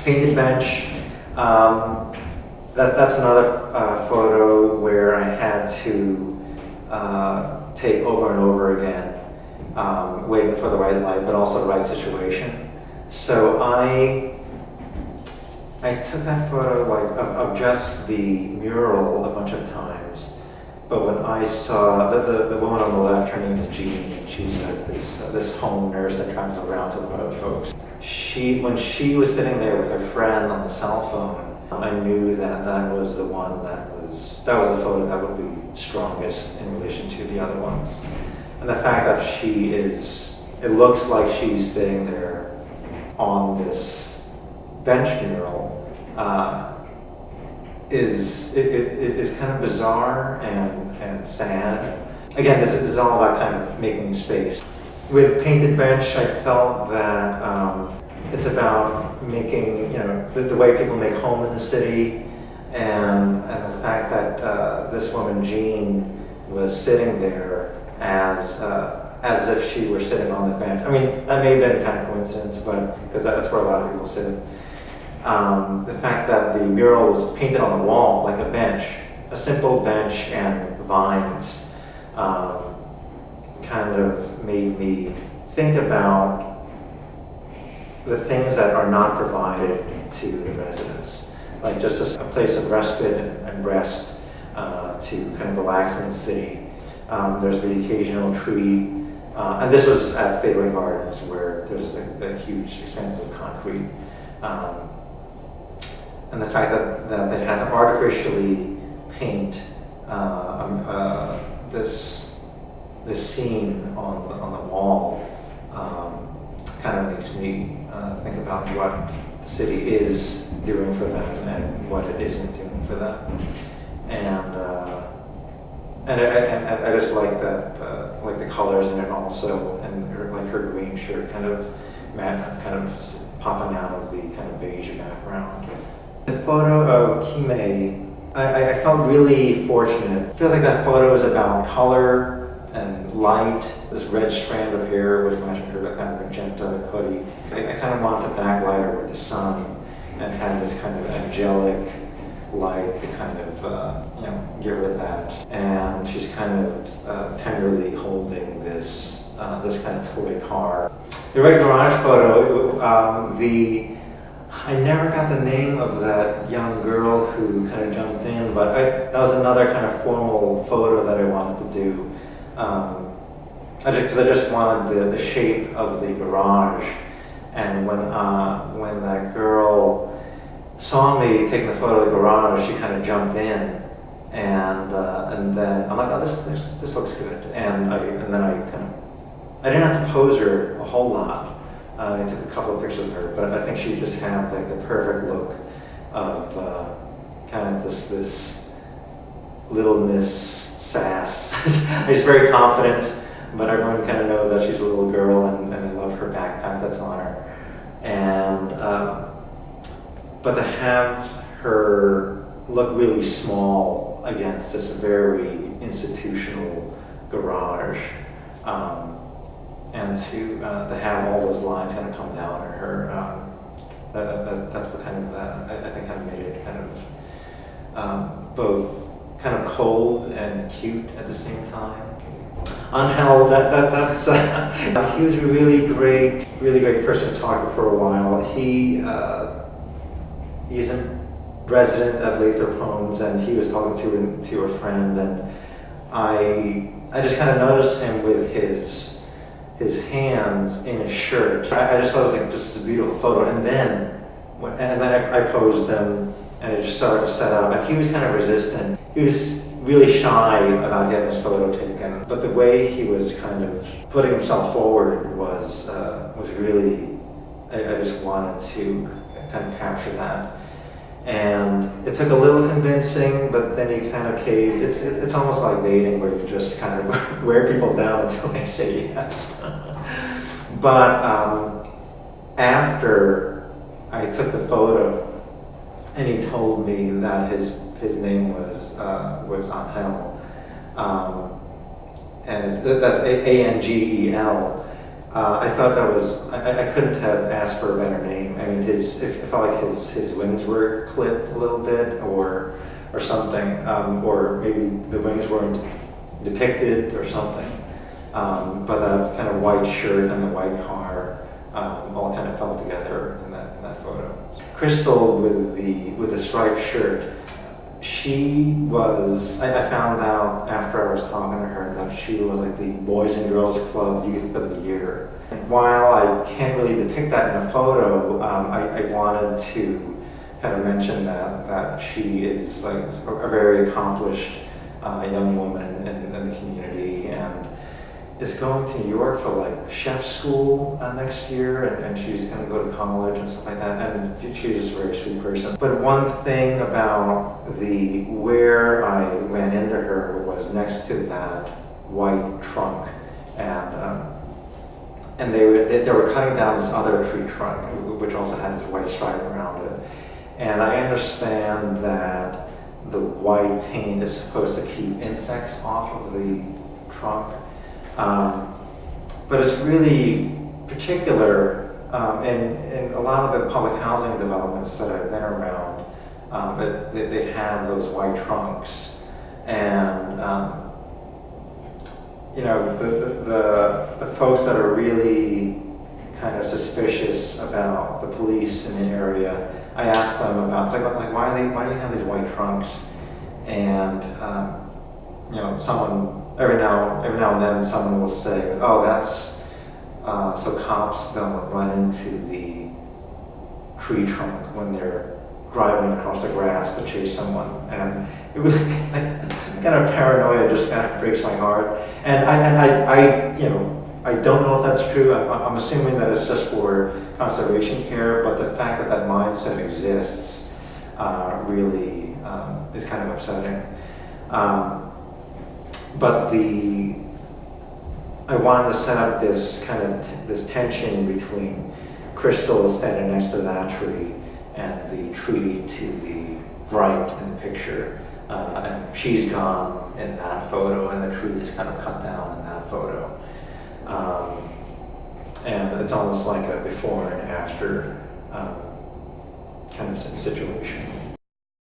Painted bench. That's another photo where I had to take over and over again, waiting for the right light, but also the right situation. So I took that photo of just the mural a bunch of times, but when I saw the woman on the left, her name is Jean, and she's this home nurse that travels around to a lot of folks. When she was sitting there with her friend on the cell phone, I knew that was the one that was the photo that would be strongest in relation to the other ones. And the fact that it looks like she's sitting there on this bench mural is kind of bizarre and sad. Again, this is all about kind of making space. With Painted Bench, I felt that it's about making, the way people make home in the city, and the fact that this woman, Jean, was sitting there as if she were sitting on the bench. I mean, that may have been kind of coincidence, but because that's where a lot of people sit. The fact that the mural was painted on the wall like a bench, a simple bench and vines, kind of made me think about the things that are not provided to the residents, like just a place of respite and rest to kind of relax in the city. There's the occasional tree, and this was at Stateway Gardens where there's a huge expanse of concrete. And the fact that they had to artificially paint this scene on the wall kind of makes me think about what the city is doing for them and what it isn't doing for them. And I just like that, like the colors in it also, and her green shirt kind of popping out of the kind of beige background. The photo of Kime, I felt really fortunate. It feels like that photo is about color and light. This red strand of hair was matching her kind of magenta hoodie. I kind of wanted to backlight her with the sun and have this kind of angelic light to kind of, give her that. And she's kind of tenderly holding this kind of toy car. The red garage photo, I never got the name of that young girl who kind of jumped in, but that was another kind of formal photo that I wanted to do. Because I just wanted the shape of the garage, and when that girl saw me taking the photo of the garage, she kind of jumped in, and then I'm like, oh, this looks good, and then I didn't have to pose her a whole lot. I took a couple of pictures of her, but I think she just had like the perfect look of kind of this little Miss Sass. She's very confident, but everyone kind of knows that she's a little girl, and I love her backpack that's on her. And but to have her look really small against this very institutional garage, and to have all those lines kind of come down on her, that's what kind of I think kind of made it kind of both kind of cold and cute at the same time. Angel, that's he was a really great person to talk to for a while. He's a resident at Lathrop Homes, and he was talking to a friend, and I just kind of noticed him with his hands in his shirt. I just thought it was like just a beautiful photo, and then I posed him, and it just started to set up, and he was kind of resistant. He was really shy about getting his photo taken, but the way he was kind of putting himself forward was really, I just wanted to kind of capture that. And it took a little convincing, but then he kind of caved. It's almost like dating, where you just kind of wear people down until they say yes. But after I took the photo, and he told me that his name was Angel, and that's Angel, I thought that was, I couldn't have asked for a better name. I mean, it felt like his wings were clipped a little bit or something, or maybe the wings weren't depicted or something. But that kind of white shirt and the white car all kind of fell together in that photo. Crystal with the striped shirt, she was, I found out after I was talking to her that she was like the Boys and Girls Club Youth of the Year. While I can't really depict that in a photo, I wanted to kind of mention that she is like a very accomplished young woman in the community, and is going to New York for like chef school next year, and she's going to go to college and stuff like that, and she's just a very sweet person. But one thing about where I ran into her was next to that white trunk, and they were cutting down this other tree trunk, which also had this white stripe around it. And I understand that the white paint is supposed to keep insects off of the trunk. But it's really particular in a lot of the public housing developments that I've been around, that they have those white trunks. And you know, the folks that are really kind of suspicious about the police in the area, I ask them about, it's like why do you have these white trunks? And you know, every now and then someone will say, oh, that's so cops don't run into the tree trunk when they're driving across the grass to chase someone. And it was like, kind of paranoia just kind of breaks my heart. And I you know, I don't know if that's true. I'm assuming that it's just for conservation care, but the fact that mindset exists really is kind of upsetting. But I wanted to set up this kind of this tension between Crystal standing next to that tree and the tree to the right in the picture. And she's gone in that photo, and the tree is kind of cut down in that photo. And it's almost like a before and after kind of situation.